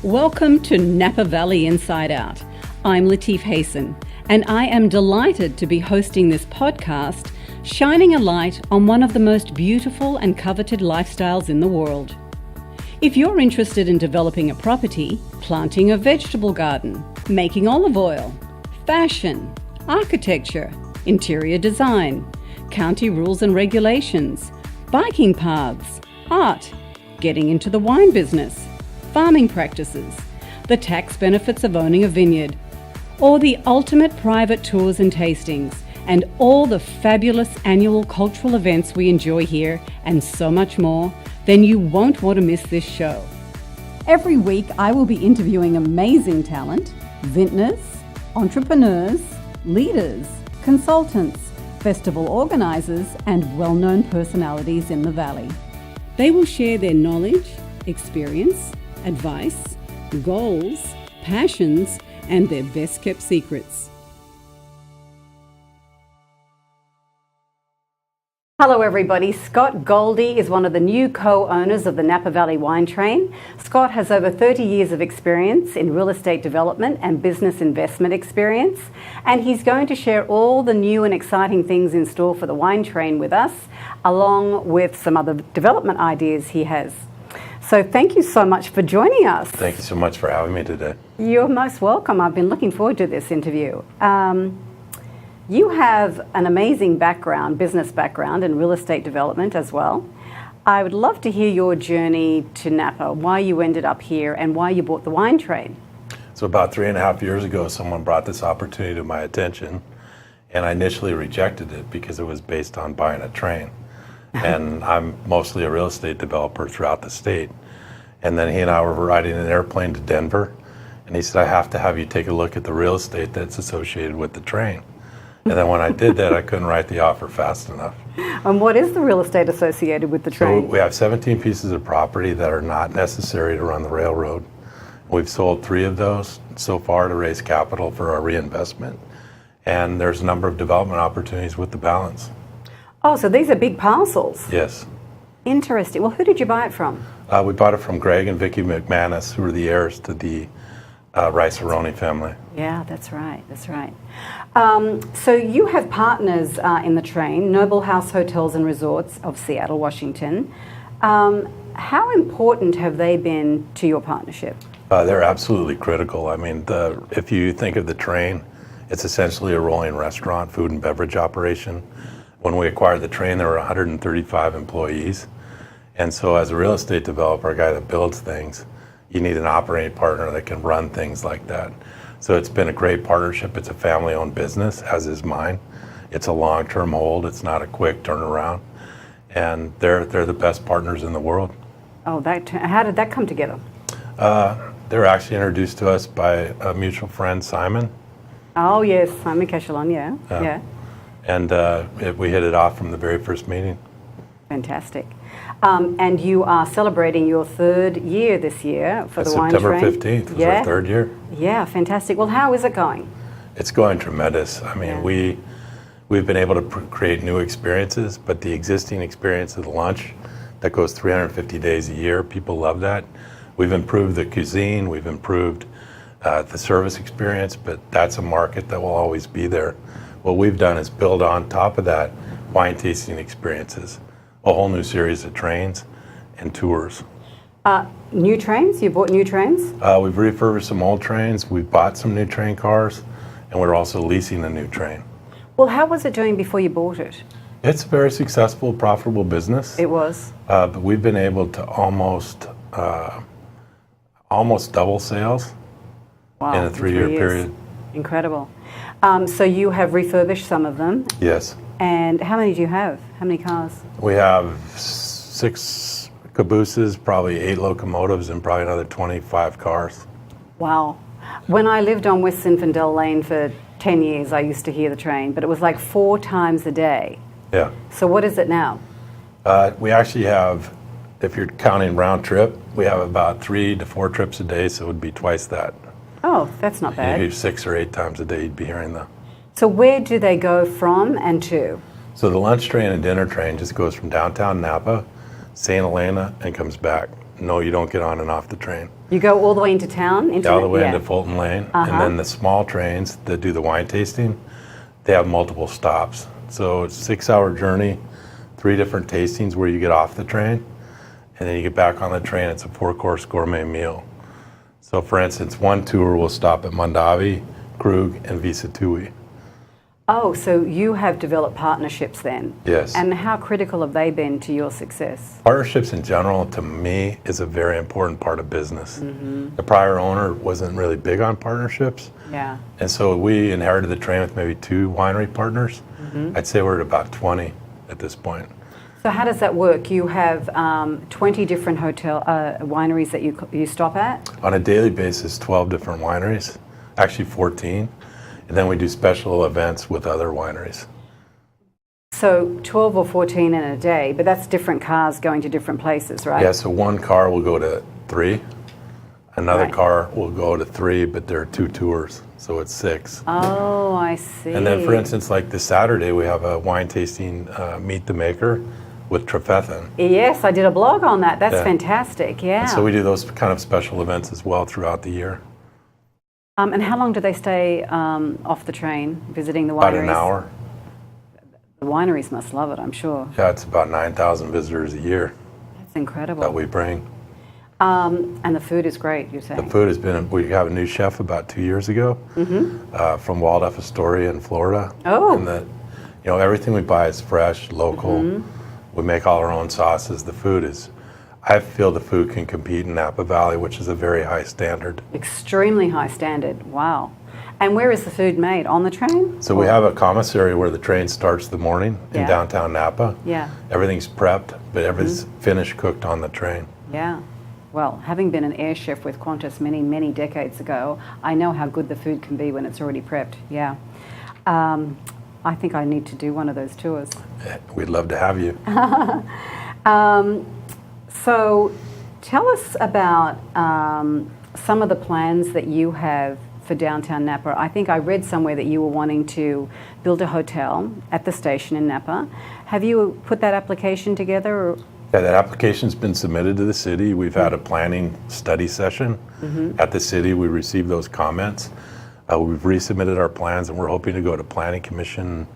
Welcome to Napa Valley Inside Out. I'm Latif Hasan, and I am delighted to be hosting this podcast, shining a light on one of the most beautiful and coveted lifestyles in the world. If you're interested in developing a property, planting a vegetable garden, making olive oil, fashion, architecture, interior design, county rules and regulations, biking paths, art, getting into the wine business, farming practices, the tax benefits of owning a vineyard, or the ultimate private tours and tastings, and all the fabulous annual cultural events we enjoy here, and so much more, then you won't want to miss this show. Every week I will be interviewing amazing talent, vintners, entrepreneurs, leaders, consultants, festival organizers, and well-known personalities in the Valley. They will share their knowledge, experience, advice, goals, passions, and their best-kept secrets. Hello everybody, Scott Goldie is one of the new co-owners of the Napa Valley Wine Train. Scott has over 30 years of experience in real estate development and business investment experience, and he's going to share all the new and exciting things in store for the wine train with us, along with some other development ideas he has. So thank you so much for joining us. Thank you so much for having me today. You're most welcome. I've been looking forward to this interview. You have an amazing background, business background, in real estate development as well. I would love to hear your journey to Napa, why you ended up here, and why you bought the wine train. So about 3.5 years ago, someone brought this opportunity to my attention, and I initially rejected it because it was based on buying a train. And I'm mostly a real estate developer throughout the state. And then he and I were riding an airplane to Denver, and he said, I have to have you take a look at the real estate that's associated with the train. And then when I did that, I couldn't write the offer fast enough. And what is the real estate associated with the train? So we have 17 pieces of property that are not necessary to run the railroad. We've sold 3 of those so far to raise capital for our reinvestment. And there's a number of development opportunities with the balance. Oh, so these are big parcels. Yes. Interesting. Well, who did you buy it from? We bought it from Greg and Vicki McManus, who are the heirs to the Rice-Aroni family. Yeah, that's right. That's right. So you have partners in the train, Noble House Hotels and Resorts of Seattle, Washington. How important have they been to your partnership? They're absolutely critical. I mean, if you think of the train, it's essentially a rolling restaurant, food and beverage operation. When we acquired the train, there were 135 employees. And so as a real estate developer, a guy that builds things, you need an operating partner that can run things like that. So it's been a great partnership. It's a family-owned business, as is mine. It's a long-term hold. It's not a quick turnaround. And they're the best partners in the world. Oh, how did that come together? They were actually introduced to us by a mutual friend, Simon. Oh, yes, Simon Cachelon, yeah. And we hit it off from the very first meeting. Fantastic. And you are celebrating your 3rd year this year for the wine train. September 15th was our 3rd year. Yeah, fantastic. Well, how is it going? It's going tremendous. I mean, we've been able to create new experiences, but the existing experience of the lunch that goes 350 days a year, people love that. We've improved the cuisine, we've improved the service experience, but that's a market that will always be there. What we've done is build on top of that wine tasting experiences, a whole new series of trains and tours. New trains? You bought new trains? We've refurbished some old trains, we've bought some new train cars, and we're also leasing a new train. Well, how was it doing before you bought it? It's a very successful, profitable business. It was. But we've been able to almost double sales in a 3-year period. Incredible. So you have refurbished some of them? Yes. And how many do you have? How many cars? We have 6 cabooses, probably 8 locomotives, and probably another 25 cars. Wow. When I lived on West Zinfandel Lane for 10 years, I used to hear the train, but it was like 4 times a day. Yeah. So what is it now? We actually have, if you're counting round trip, we have about 3 to 4 trips a day, so it would be twice that. Oh, that's not bad. Maybe 6 or 8 times a day you'd be hearing them. So where do they go from and to? So the lunch train and dinner train just goes from downtown Napa, St. Helena, and comes back. No, you don't get on and off the train. You go all the way into town? All the way into Fulton Lane. And then the small trains that do the wine tasting, they have multiple stops. So it's a 6-hour journey, 3 different tastings where you get off the train, and then you get back on the train. It's a 4-course gourmet meal. So for instance, one tour will stop at Mondavi, Krug, and Visatui. Oh, so you have developed partnerships then? Yes. And how critical have they been to your success? Partnerships in general, to me, is a very important part of business. The prior owner wasn't really big on partnerships. Yeah. And so we inherited the train with maybe 2 winery partners. I'd say we're at about 20 at this point. So how does that work? You have 20 different wineries that you stop at? On a daily basis, 12 different wineries, actually 14. And then we do special events with other wineries. So 12 or 14 in a day, but that's different cars going to different places, right? Yeah, so one car will go to 3. Another car will go to 3, but there are 2 tours, so it's 6. Oh, I see. And then, for instance, like this Saturday, we have a wine tasting, Meet the Maker, with Trefethen. Yes, I did a blog on that. That's fantastic, yeah. And so we do those kind of special events as well throughout the year. And how long do they stay off the train visiting the wineries? About an hour. The wineries must love it, I'm sure. Yeah, it's about 9,000 visitors a year. That's incredible. That we bring. And the food is great, you're saying? The food has been, we have a new chef about 2 years ago from Waldorf Astoria in Florida. Oh. And everything we buy is fresh, local. We make all our own sauces. The food is, I feel the food can compete in Napa Valley, which is a very high standard. Extremely high standard, wow. And where is the food made? On the train? So we have a commissary where the train starts the morning in downtown Napa. Yeah. Everything's prepped, but everything's finished cooked on the train. Yeah. Well, having been an air chef with Qantas many, many decades ago, I know how good the food can be when it's already prepped, yeah. I think I need to do one of those tours. We'd love to have you. So tell us about some of the plans that you have for downtown Napa. I think I read somewhere that you were wanting to build a hotel at the station in Napa. Have you put that application together? Or? Yeah, that application's been submitted to the city. We've had a planning study session at the city. We received those comments. We've resubmitted our plans, and we're hoping to go to Planning Commission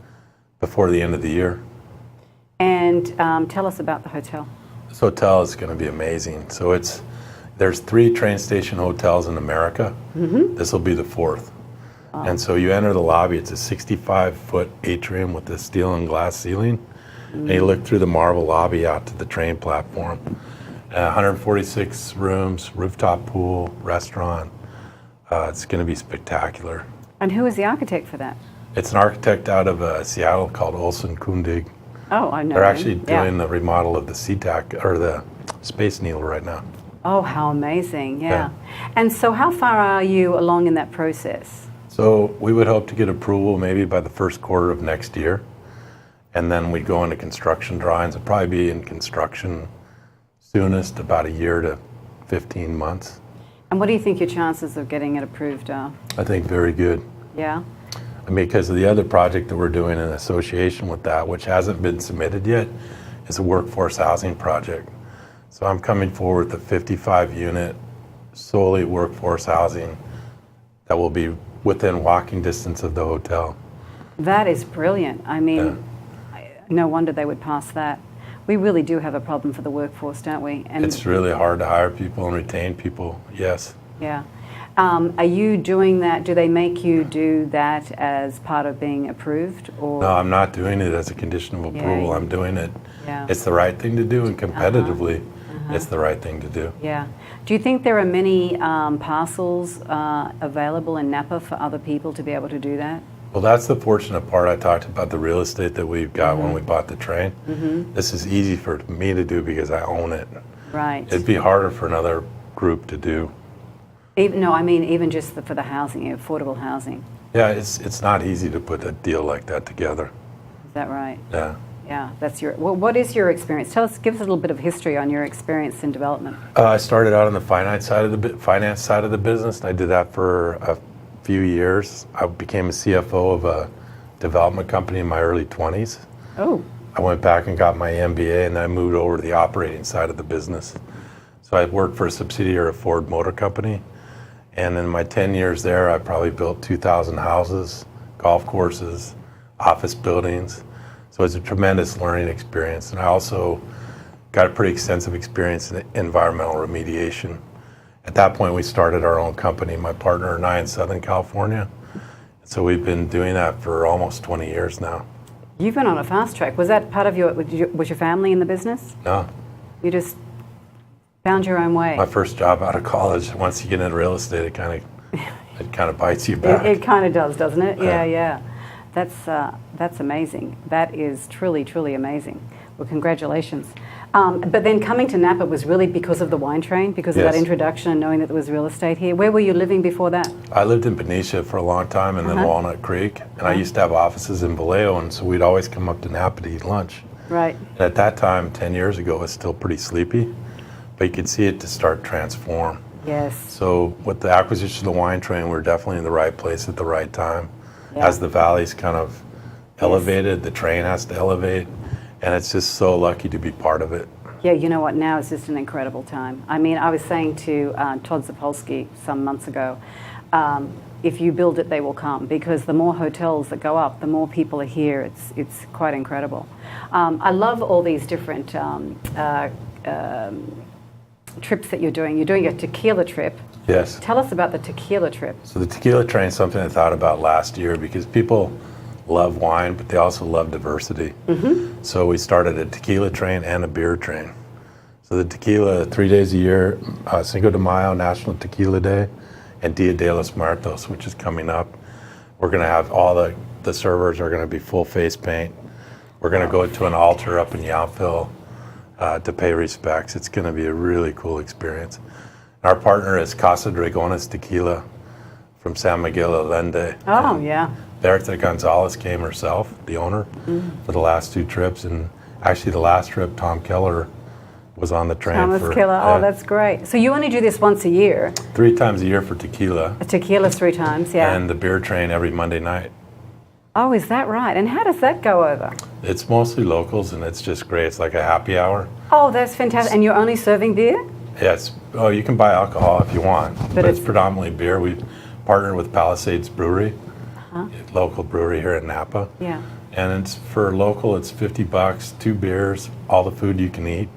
before the end of the year. And tell us about the hotel. This hotel is going to be amazing. So there's 3 train station hotels in America. This will be the 4th. Wow. And so you enter the lobby. It's a 65-foot atrium with a steel and glass ceiling. And you look through the marble lobby out to the train platform. 146 rooms, rooftop pool, restaurant. It's going to be spectacular. And who is the architect for that? It's an architect out of Seattle called Olsen Kundig. Oh, I know. They're actually doing the remodel of the SeaTac, or the Space Needle right now. Oh, how amazing, yeah. And so how far are you along in that process? So we would hope to get approval maybe by the first quarter of next year. And then we'd go into construction drawings. It'd probably be in construction soonest, about a year to 15 months. And what do you think your chances of getting it approved are? I think very good. Yeah? I mean, because of the other project that we're doing in association with that, which hasn't been submitted yet, is a workforce housing project. So I'm coming forward with a 55-unit, solely workforce housing that will be within walking distance of the hotel. That is brilliant. I mean, no wonder they would pass that. We really do have a problem for the workforce, don't we? And it's really hard to hire people and retain people, yes. Yeah. Are you doing that? Do they make you do that as part of being approved? Or? No, I'm not doing it as a condition of approval. I'm doing it. Yeah. It's the right thing to do, and competitively, it's the right thing to do. Yeah. Do you think there are many parcels available in Napa for other people to be able to do that? Well, that's the fortunate part. I talked about the real estate that we've got when we bought the train. This is easy for me to do because I own it. Right. It'd be harder for another group to do. Even just for the housing, affordable housing. Yeah, it's not easy to put a deal like that together. Is that right? Yeah. Yeah, that's what is your experience? Give us a little bit of history on your experience in development. I started out on the finance side of the business. I did that for a few years. I became a CFO of a development company in my early 20s. Oh. I went back and got my MBA, and then I moved over to the operating side of the business. So So I worked for a subsidiary of Ford Motor Company. And in my 10 years there, I probably built 2,000 houses, golf courses, office buildings. So it's a tremendous learning experience. And I also got a pretty extensive experience in environmental remediation. At that point, we started our own company, my partner and I, in Southern California. So we've been doing that for almost 20 years now. You've been on a fast track. Was that part of was your family in the business? No. You just found your own way. My first job out of college, once you get into real estate, it kind of bites you back. It kind of does, doesn't it? Yeah. That's amazing. That is truly, truly amazing. Well, congratulations. But then coming to Napa was really because of the wine train, because of that introduction and knowing that there was real estate here. Where were you living before that? I lived in Benicia for a long time and then Walnut Creek. And I used to have offices in Vallejo, and so we'd always come up to Napa to eat lunch. Right. And at that time, 10 years ago, it was still pretty sleepy, but you could see it to start transform. Yes. So with the acquisition of the wine train, we're definitely in the right place at the right time. Yeah. As the valley's kind of elevated, the train has to elevate, and it's just so lucky to be part of it. Yeah, you know what, now is just an incredible time. I mean, I was saying to Todd Zapolsky some months ago, if you build it, they will come, because the more hotels that go up, the more people are here. It's quite incredible. I love all these different trips that you're doing. You're doing a tequila trip. Yes. Tell us about the tequila trip. So the tequila train is something I thought about last year, because people love wine, but they also love diversity. Mm-hmm. So we started a tequila train and a beer train. So the tequila, 3 days a year, Cinco de Mayo, National Tequila Day, and Dia de los Muertos, which is coming up. We're going to have all the servers are going to be full face paint. We're going to go to an altar up in Yountville to pay respects. It's going to be a really cool experience. Our partner is Casa Dragones Tequila from San Miguel Allende. Oh, yeah. Berta Gonzalez came herself, the owner, for the last 2 trips. And actually the last trip, Tom Keller was on the train. Keller. Oh, that's great. So you only do this once a year? 3 times a year for tequila. Tequila 3 times, yeah. And the beer train every Monday night. Oh, is that right? And how does that go over? It's mostly locals, and it's just great. It's like a happy hour. Oh, that's fantastic. And you're only serving beer? Yes. Oh, you can buy alcohol if you want, but it's predominantly beer. We partnered with Palisades Brewery, local brewery here in Napa. Yeah. And it's for local, it's $50, 2 beers, all the food you can eat,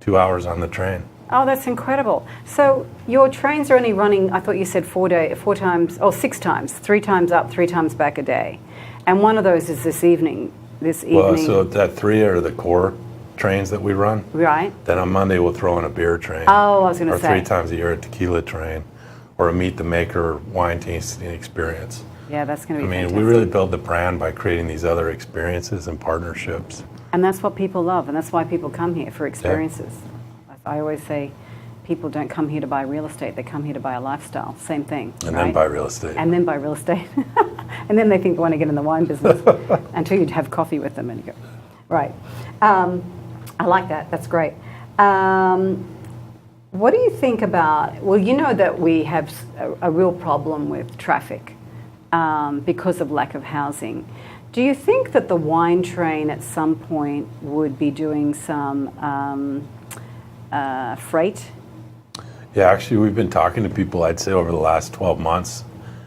2 hours on the train. Oh, that's incredible. So your trains are only running, I thought you said 6 times, 3 times up, 3 times back a day. And one of those is this evening. Well, so that 3 are the core trains that we run. Right. Then on Monday we'll throw in a beer train. Oh, I was going to say. Or 3 times a year a tequila train, or a Meet the Maker wine tasting experience. Yeah, that's going to be fantastic. We really build the brand by creating these other experiences and partnerships. And that's what people love, and that's why people come here, for experiences. Yeah. I always say people don't come here to buy real estate, they come here to buy a lifestyle. Same thing. And then buy real estate. And then buy real estate. And then they think they want to get in the wine business until you have coffee with them and you go, right. I like that. That's great. What do you think about, well, you know that we have a real problem with traffic because of lack of housing. Do you think that the wine train at some point would be doing some freight? Yeah, actually, we've been talking to people, I'd say, over the last 12 months,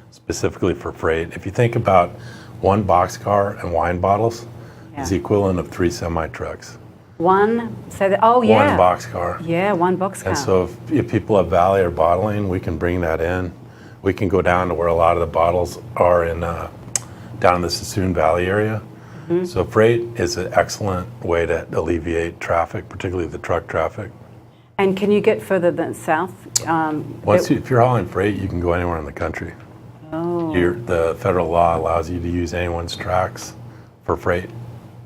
specifically for freight. If you think about 1 boxcar and wine bottles is the equivalent of 3 semi-trucks. One boxcar. Yeah, 1 boxcar. And so if people at Valley are bottling, we can bring that in. We can go down to where a lot of the bottles are in down in the Sassoon Valley area. Mm-hmm. So freight is an excellent way to alleviate traffic, particularly the truck traffic. And can you get further than south? If you're hauling freight, you can go anywhere in the country. Oh. The federal law allows you to use anyone's tracks for freight.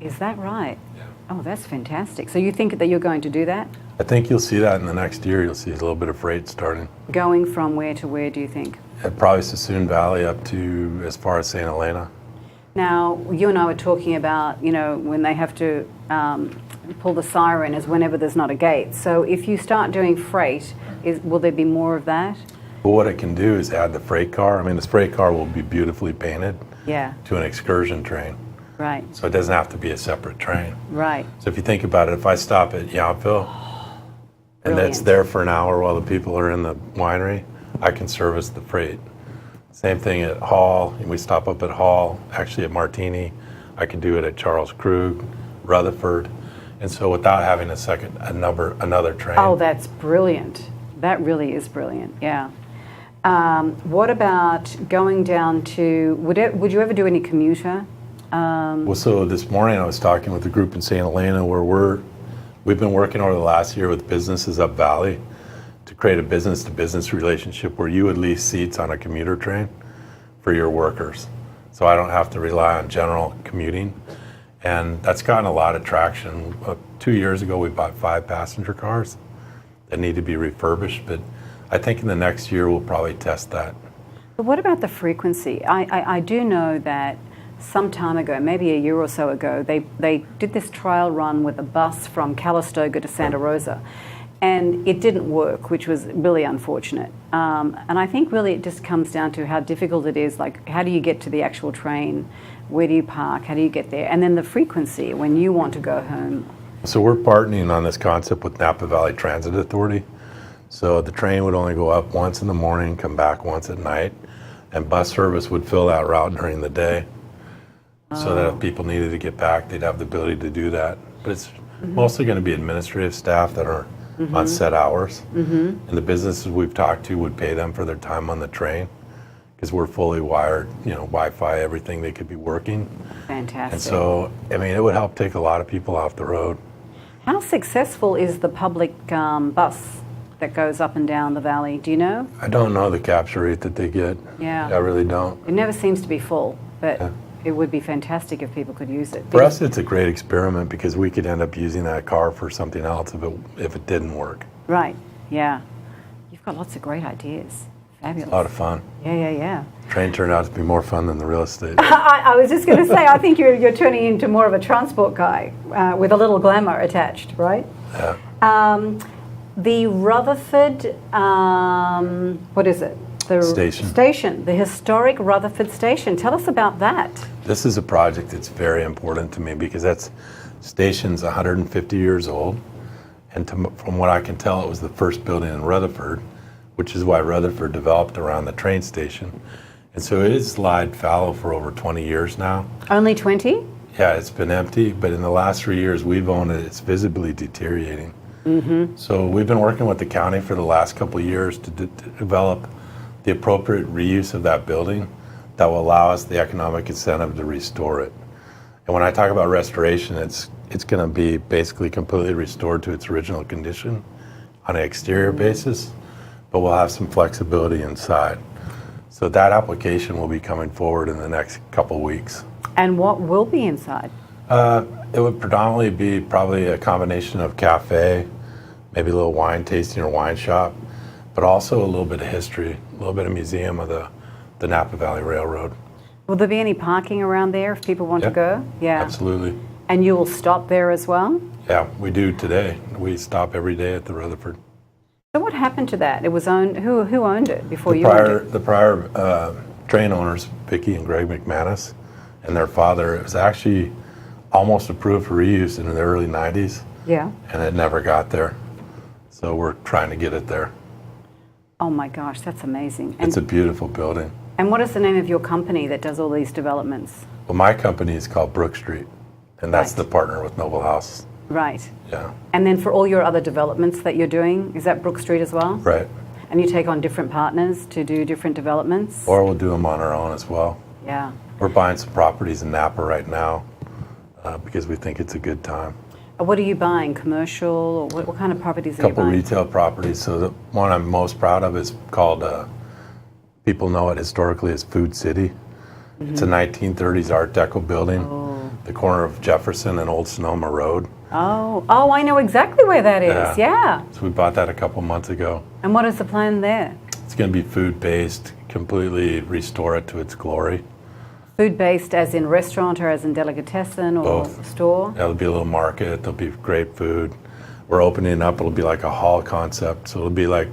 Is that right? Yeah. Oh, that's fantastic. So you think that you're going to do that? I think you'll see that in the next year. You'll see a little bit of freight starting. Going from where to where, do you think? Probably Sassoon Valley up to as far as St. Helena. Now, you and I were talking about, when they have to pull the siren is whenever there's not a gate. So if you start doing freight, will there be more of that? Well, what it can do is add the freight car. This freight car will be beautifully painted to an excursion train. Right. So it doesn't have to be a separate train. Right. So if you think about it, if I stop at Yountville And that's Brilliant. there for an hour while the people are in the winery. I can service the freight. Same thing at Hall, and we stop up at Hall, actually at Martini. I can do it at Charles Krug, Rutherford. And so without having another train. Oh, that's brilliant. That really is brilliant, yeah. What about going down to, would you ever do any commuter? Well, so this morning I was talking with a group in St. Helena where we've been working over the last year with businesses up Valley to create a business-to-business relationship where you would lease seats on a commuter train for your workers. So I don't have to rely on general commuting. And that's gotten a lot of traction. 2 years ago, we bought 5 passenger cars that need to be refurbished, but I think in the next year we'll probably test that. But what about the frequency? I do know that some time ago, maybe a year or so ago, they did this trial run with a bus from Calistoga to Santa Rosa, and it didn't work, which was really unfortunate. And I think really it just comes down to how difficult it is, like how do you get to the actual train, where do you park, how do you get there, and then the frequency when you want to go home. So we're partnering on this concept with Napa Valley Transit Authority. So the train would only go up once in the morning, come back once at night, and bus service would fill that route during the day. So that if people needed to get back, they'd have the ability to do that. But it's mostly going to be administrative staff that are on set hours. And the businesses we've talked to would pay them for their time on the train because we're fully wired, Wi-Fi, everything they could be working. Fantastic. And so, I mean, it would help take a lot of people off the road. How successful is the public bus that goes up and down the valley? Do you know? I don't know the capture rate that they get. Yeah. I really don't. It never seems to be full, but it would be fantastic if people could use it. For us, it's a great experiment because we could end up using that car for something else if it didn't work. Right, yeah. You've got lots of great ideas. Fabulous. A lot of fun. Yeah. Train turned out to be more fun than the real estate. I was just going to say, I think you're turning into more of a transport guy with a little glamour attached, right? Yeah. The Rutherford, what is it? The station, the historic Rutherford Station. Tell us about that. This is a project that's very important to me because that station's 150 years old. And from what I can tell, it was the first building in Rutherford, which is why Rutherford developed around the train station. And so it has lied fallow for over 20 years now. Only 20? Yeah, it's been empty, but in the last 3 years we've owned it. It's visibly deteriorating. So we've been working with the county for the last couple of years to develop the appropriate reuse of that building that will allow us the economic incentive to restore it. And when I talk about restoration, it's going to be basically completely restored to its original condition on an exterior basis, but we'll have some flexibility inside. So that application will be coming forward in the next couple weeks. And what will be inside? It would predominantly be probably a combination of cafe, maybe a little wine tasting or wine shop, but also a little bit of history, a little bit of museum of the Napa Valley Railroad. Will there be any parking around there if people want to go? Yeah. Absolutely. And you will stop there as well? Yeah, we do today. We stop every day at the Rutherford. So what happened to that? It was owned, who owned it before you owned it? The prior train owners, Vicki and Greg McManus, and their father, it was actually almost approved for reuse in the early 90s. Yeah. And it never got there. So we're trying to get it there. Oh my gosh, that's amazing. It's a beautiful building. And what is the name of your company that does all these developments? Well, my company is called Brook Street, and that's the partner with Noble House. Right. Yeah. And then for all your other developments that you're doing, is that Brook Street as well? Right. And you take on different partners to do different developments? Or we'll do them on our own as well. Yeah. We're buying some properties in Napa right now because we think it's a good time. What are you buying? Commercial? Or what kind of properties are you buying? A couple retail properties. So the one I'm most proud of is called, people know it historically as Food City. It's a 1930s Art Deco building, the corner of Jefferson and Old Sonoma Road. Oh, I know exactly where that is. Yeah. So we bought that a couple months ago. And what is the plan there? It's going to be food-based, completely restore it to its glory. Food-based as in restaurant or as in delicatessen or Both. store? Yeah, there'll be a little market. There'll be great food. We're opening up. It'll be like a hall concept. So it'll be like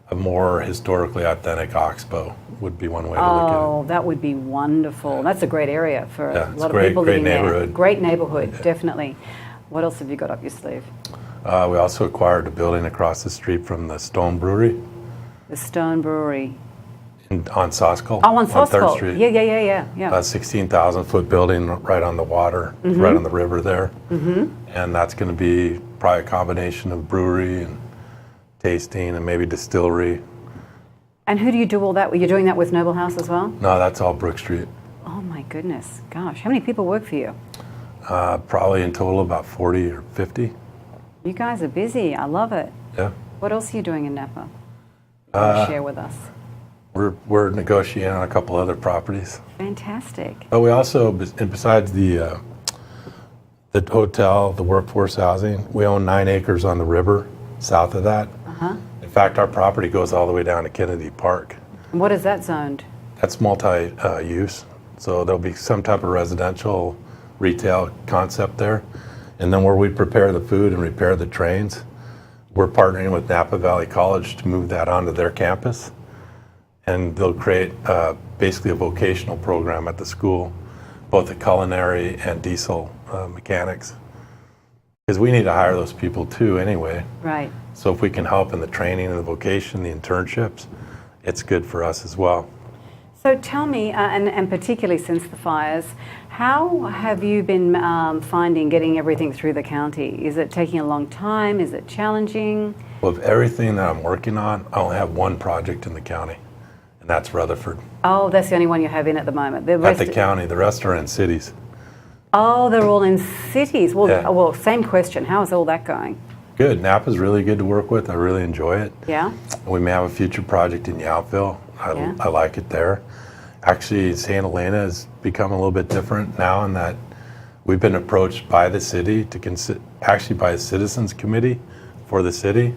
a more historically authentic oxbow would be one way to look at it. Oh, that would be wonderful. That's a great area for a lot of great, people great living there. neighborhood. Great neighborhood, definitely. What else have you got up your sleeve? We also acquired a building across the street from the Stone Brewery The Stone Brewery. on Sauskell. Oh, on Third Sauskell. Street. Yeah. A 16,000-foot building right on the water, right on the river there. And that's going to be probably a combination of brewery and tasting and maybe distillery. And who do you do all that with? You're doing that with Noble House as well? No, that's all Brook Street. Oh my goodness. Gosh, how many people work for you? Probably in total about 40 or 50. You guys are busy. I love it. Yeah. What else are you doing in Napa? Share with us. We're negotiating on a couple other properties. Fantastic. But we also, and besides the hotel, the workforce housing, we own 9 acres on the river south of that. In fact, our property goes all the way down to Kennedy Park. And what is that zoned? That's multi-use. So there'll be some type of residential retail concept there. And then where we prepare the food and repair the trains, we're partnering with Napa Valley College to move that onto their campus. And they'll create basically a vocational program at the school, both the culinary and diesel mechanics. Because we need to hire those people too anyway. Right. So if we can help in the training and the vocation, the internships, it's good for us as well. So tell me, and particularly since the fires, how have you been finding getting everything through the county? Is it taking a long time? Is it challenging? Well, of everything that I'm working on, I only have one project in the county, and that's Rutherford. Oh, that's the only one you have in at the moment. At the county, the rest are in cities. Oh, they're all in cities. Well, Yeah. well, same question. How is all that going? Good. Napa's really good to work with. I really enjoy it. Yeah? We may have a future project in Yountville. Yeah. I like it there. Actually, St. Helena has become a little bit different now in that we've been approached by the city actually by a citizens committee for the city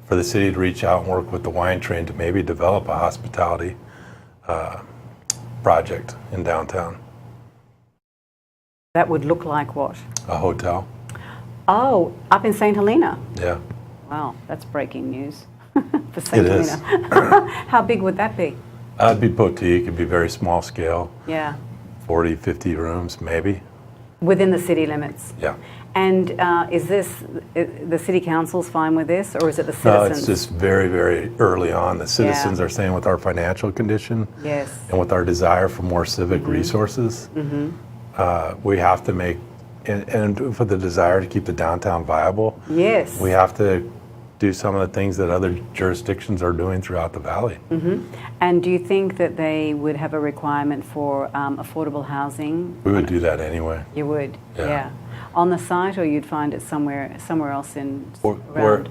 to reach out and work with the wine train to maybe develop a hospitality project in downtown. That would look like what? A hotel. Oh, up in St. Helena. Yeah. Wow, that's breaking news for St. It is. Helena. How big would that be? It'd be boutique. It'd be very small scale. Yeah. 40, 50 rooms, maybe. Within the city limits? Yeah. And is this, the city council's fine with this, or is it the No, citizens? it's just very, very early on. The citizens are saying with our financial condition Yes. and with our desire for more civic resources, we have to make, and for the desire to keep the downtown viable, Yes. we have to do some of the things that other jurisdictions are doing throughout the valley. And do you think that they would have a requirement for affordable housing? We would do that anyway. You would, Yeah. yeah. On the site, or you'd find it somewhere else in Or around?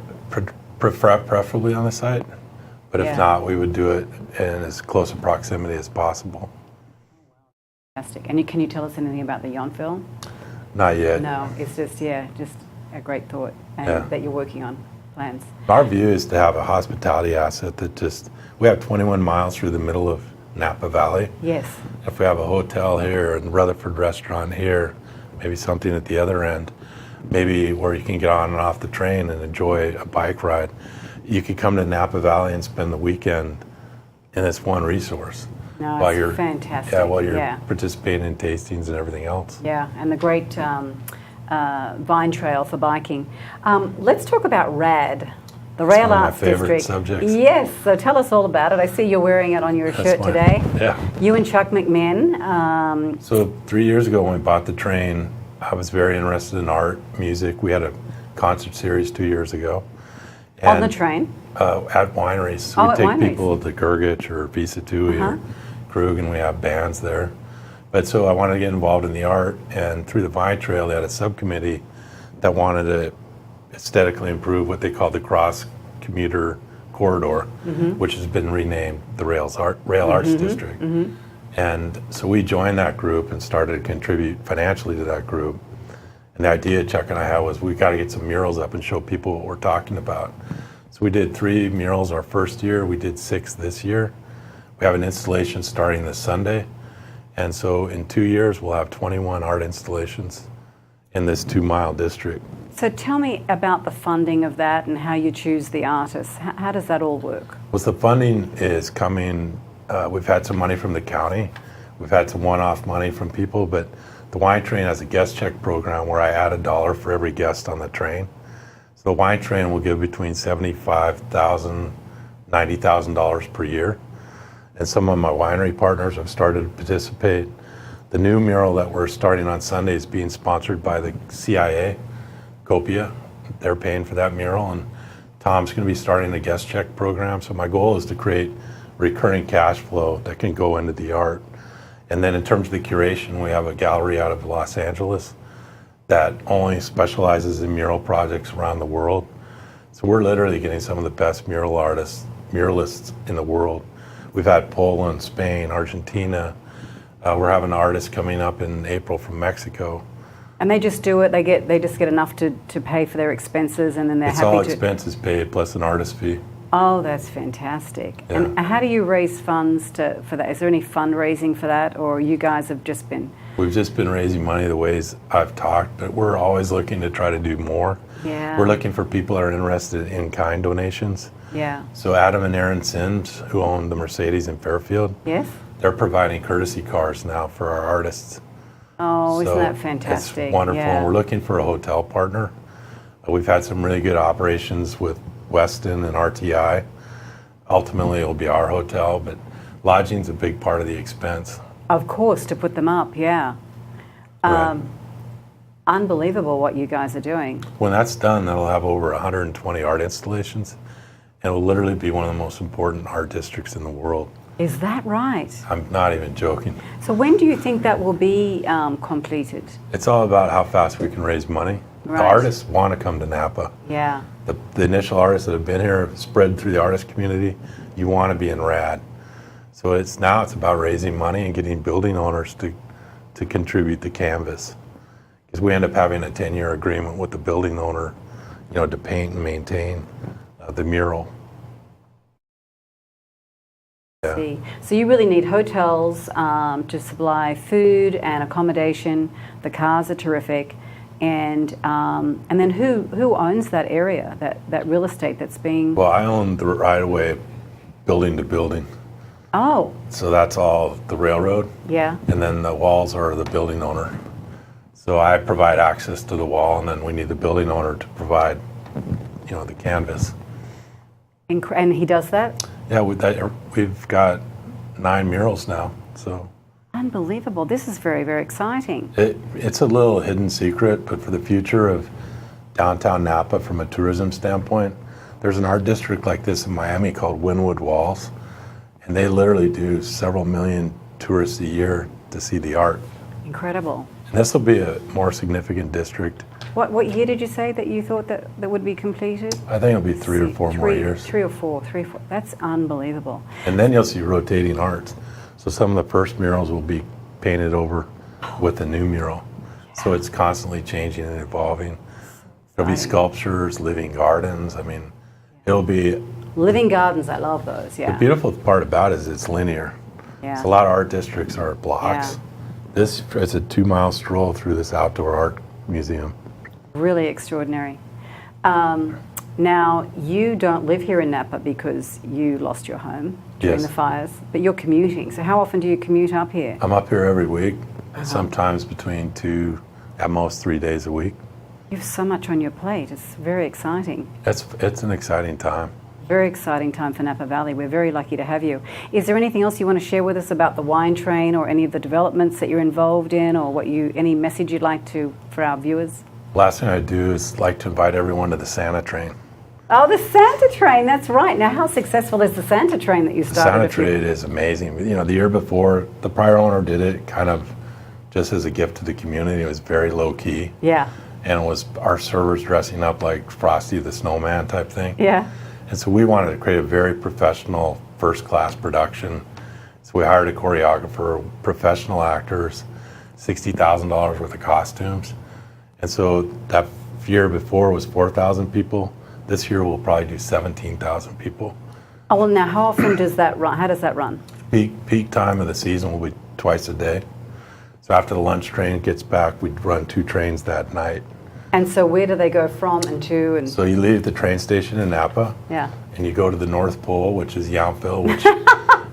preferably on the site, but Yeah. if not, we would do it in as close a proximity as possible. Fantastic. And can you tell us anything about the Yountville? Not yet. No, it's just a great thought, and Yeah. that you're working on plans. Our view is to have a hospitality asset that we have 21 miles through the middle of Napa Valley. Yes. If we have a hotel here and Rutherford restaurant here, maybe something at the other end, maybe where you can get on and off the train and enjoy a bike ride, you could come to Napa Valley and spend the weekend in this one resource. No, while it's you're fantastic. Yeah, while you're Yeah. participating in tastings and everything else. Yeah, and the great vine trail for biking. Let's talk about RAD, the Rail one of my Arts favorite District. subjects. Yes, so tell us all about it. I see you're wearing it on your shirt mine. today. Yeah. You and Chuck McMinn. So 3 years ago when we bought the train, I was very interested in art, music. We had a concert series 2 years ago. On the train? At wineries. So Oh, we at take wineries. people to Gurgitch or Visa Tui or Krug, and we have bands there. But so I wanted to get involved in the art, and through the Vine Trail, they had a subcommittee that wanted to aesthetically improve what they call the cross commuter corridor, which has been renamed the Rail Arts District. And so we joined that group and started to contribute financially to that group. And the idea Chuck and I had was we got to get some murals up and show people what we're talking about. So we did 3 murals our first year. We did 6 this year. We have an installation starting this Sunday. And so in 2 years, we'll have 21 art installations in this 2-mile district. So tell me about the funding of that and how you choose the artists. How does that all work? Well, the funding is coming, we've had some money from the county. We've had some one-off money from people, but the wine train has a guest check program where I add $1 for every guest on the train. So the wine train will give between $75,000, $90,000 per year. And some of my winery partners have started to participate. The new mural that we're starting on Sunday is being sponsored by the CIA, Copia. They're paying for that mural, and Tom's going to be starting a guest check program. So my goal is to create recurring cash flow that can go into the art. And then in terms of the curation, we have a gallery out of Los Angeles that only specializes in mural projects around the world. So we're literally getting some of the best muralists in the world. We've had Poland, Spain, Argentina. We're having artists coming up in April from Mexico. And they just do it. They just get enough to pay for their expenses, and then they're It's happy all to. expenses paid plus an artist fee. Oh, that's fantastic. Yeah. And how do you raise funds for that? Is there any fundraising for that, or you guys have just been? We've just been raising money the ways I've talked, but we're always looking to try to do more. Yeah. We're looking for people that are interested in in-kind donations. Yeah. So Adam and Aaron Sims, who own the Mercedes in Fairfield, Yes. they're providing courtesy cars now for our artists. Oh, isn't So that fantastic? It's wonderful. Yeah. And we're looking for a hotel partner. We've had some really good operations with Westin and RTI. Ultimately, it'll be our hotel, but lodging's a big part of the expense. Of course, to put them up, yeah. Right. Unbelievable what you guys are doing. When that's done, that'll have over 120 art installations, and it will literally be one of the most important art districts in the world. Is that right? I'm not even joking. So when do you think that will be completed? It's all about how fast we can raise money. Right. The artists want to come to Napa. Yeah. The initial artists that have been here have spread through the artist community. You want to be in RAD. So it's about raising money and getting building owners to contribute the canvas. Because we end up having a 10-year agreement with the building owner, to paint and maintain the mural. Yeah. See. So you really need hotels to supply food and accommodation. The cars are terrific. And then who owns that area, that real estate that's being... Well, I own the right-of-way building to building. Oh. So that's all the railroad. Yeah. And then the walls are the building owner. So I provide access to the wall, and then we need the building owner to provide, the canvas. And he does that? Yeah, we've got 9 murals now, so. Unbelievable. This is very, very exciting. It's a little hidden secret, but for the future of downtown Napa from a tourism standpoint, there's an art district like this in Miami called Wynwood Walls, and they literally do several million tourists a year to see the art. Incredible. And this will be a more significant district. What year did you say that you thought that would be completed? I think it'll be 3 or 4 more years. 3 or 4. That's unbelievable. And then you'll see rotating art. So some of the first murals will be painted over with the new mural. So it's constantly changing and evolving. There'll be sculptures, living gardens. I mean, it'll be... Living gardens, I love those, yeah. The beautiful part about it is it's linear. Yeah. So a lot of art districts are blocks. Yeah. This is a 2-mile stroll through this outdoor art museum. Really extraordinary. Now, you don't live here in Napa because you lost your home during Yes. the fires, but you're commuting. So how often do you commute up here? I'm up here every week, sometimes between 2, at most 3 days a week. You have so much on your plate. It's very exciting. It's an exciting time. Very exciting time for Napa Valley. We're very lucky to have you. Is there anything else you want to share with us about the wine train or any of the developments that you're involved in, or any message you'd like to for our viewers? Last thing I do is like to invite everyone to the Santa Train. Oh, the Santa Train, that's right. Now, how successful is the Santa Train that you The started? Santa Train is amazing. The year before, the prior owner did it kind of just as a gift to the community. It was very low key. Yeah. And it was our servers dressing up like Frosty the Snowman type thing. Yeah. And so we wanted to create a very professional, first-class production. So we hired a choreographer, professional actors, $60,000 worth of costumes. And so that year before was 4,000 people. This year we'll probably do 17,000 people. Oh, well, now, how often does that run? How does that run? Peak time of the season will be twice a day. So after the lunch train gets back, we'd run 2 trains that night. And so where do they go from and to? And So you leave the train station in Napa, yeah. and you go to the North Pole, which is Yountville,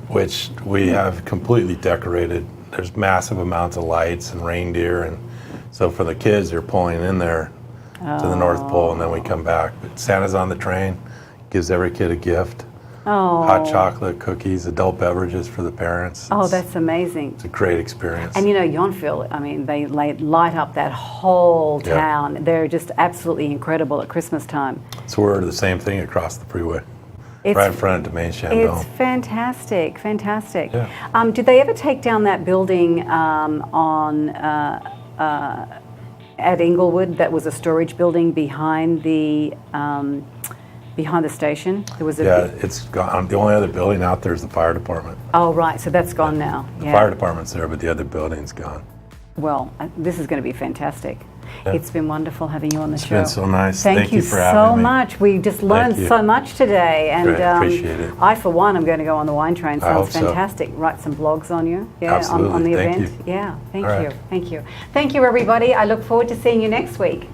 which we have completely decorated. There's massive amounts of lights and reindeer, and so for the kids, they're pulling in there. to the North Pole, and then we come back. But Santa's on the train, gives every kid a gift. Oh. Hot chocolate, cookies, adult beverages for the parents. Oh, that's amazing. It's a great experience. And you know, Yountville, I mean, they light up that whole town. They're just absolutely incredible at Christmas time. So we're the same thing across the freeway, It's, right in front of Domaine Chandon. It's fantastic, fantastic. Yeah. Did they ever take down that building at Inglewood that was a storage building behind the station? There was It's gone. The only other building out there is the fire department. Oh, right. So that's gone now. The fire department's there, but the other building's gone. Well, this is going to be fantastic. Yeah. It's been wonderful having you on the show. It's been so nice. Thank you for having me. so much. We just learned so much today. And Great. Appreciate it. I, for one, am going to go on the wine train. Sounds I hope fantastic. so. Write some blogs on you. Yeah, Absolutely. on the Thank event. you. Yeah, thank All you. right. Thank you. Thank you, everybody. I look forward to seeing you next week.